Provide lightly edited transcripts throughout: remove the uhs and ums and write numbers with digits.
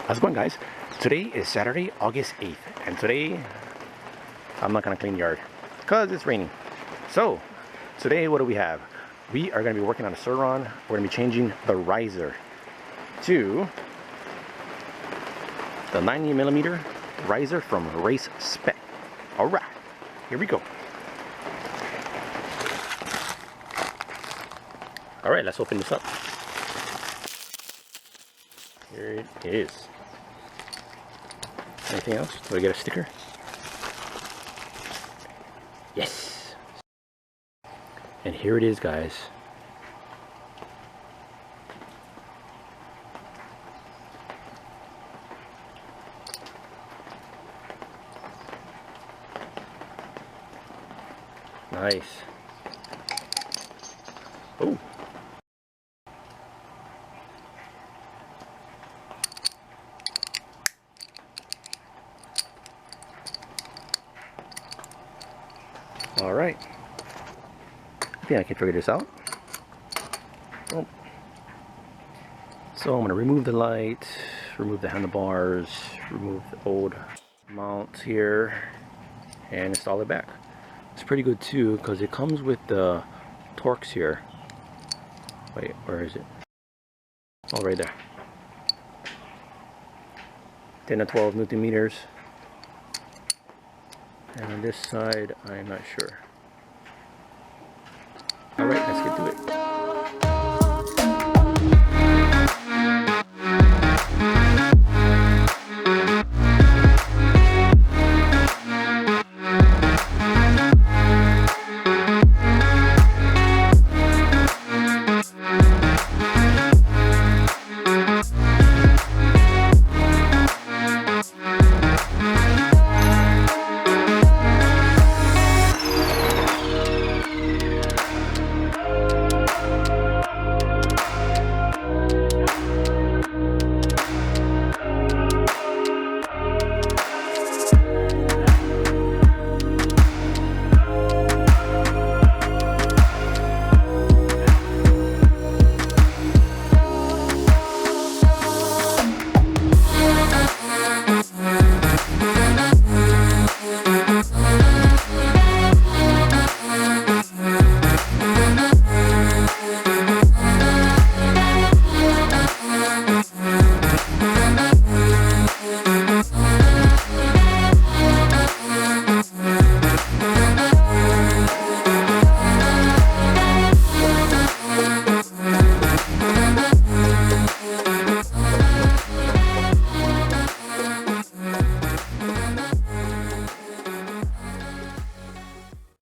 How's it going, guys? Today is Saturday, August 8th, and today I'm not gonna clean the yard because it's raining. So today, what do we have? We are gonna be working on a Sur Ron. We're gonna be changing the riser to the 90mm riser from Race Spec. All right, here we go. All right, let's open this up. Here it is. Anything else? Do I get a sticker? Yes! And here it is, guys. Nice. Oh! All right, I think I can figure this out. Oh. So I'm going to remove the light, remove the handlebars, remove the old mount here, and install it back. It's pretty good too because it comes with the Torx here. Wait, where is it? Oh, right there. 10 to 12 Newton meters. And on this side, I'm not sure. All right, let's get to it.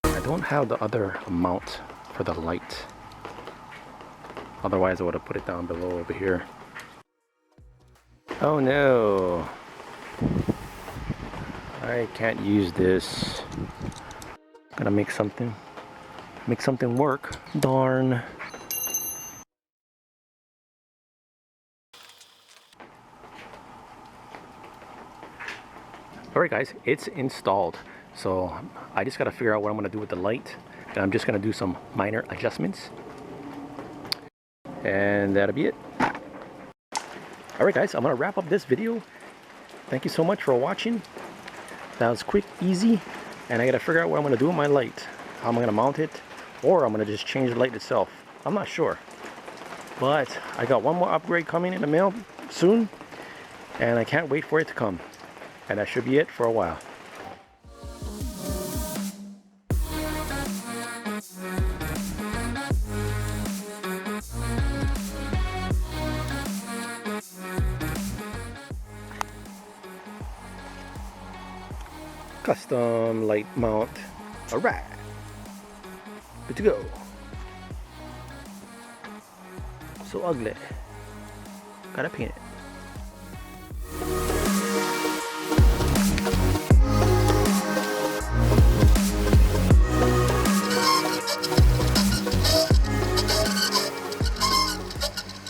I don't have the other mount for the light. Otherwise I would have put it down below over here. Oh no! I can't use this. Gotta make something work. Darn. Alright guys, it's installed. So I just gotta figure out what I'm gonna do with the light. And I'm just gonna do some minor adjustments. And that'll be it. Alright guys, I'm gonna wrap up this video. Thank you so much for watching. That was quick, easy. And I gotta figure out what I'm gonna do with my light. How am I gonna mount it? Or I'm gonna just change the light itself. I'm not sure. But I got one more upgrade coming in the mail soon. And I can't wait for it to come. And that should be it for a while. Custom light mount. Alright. Good to go. So ugly. Gotta paint it.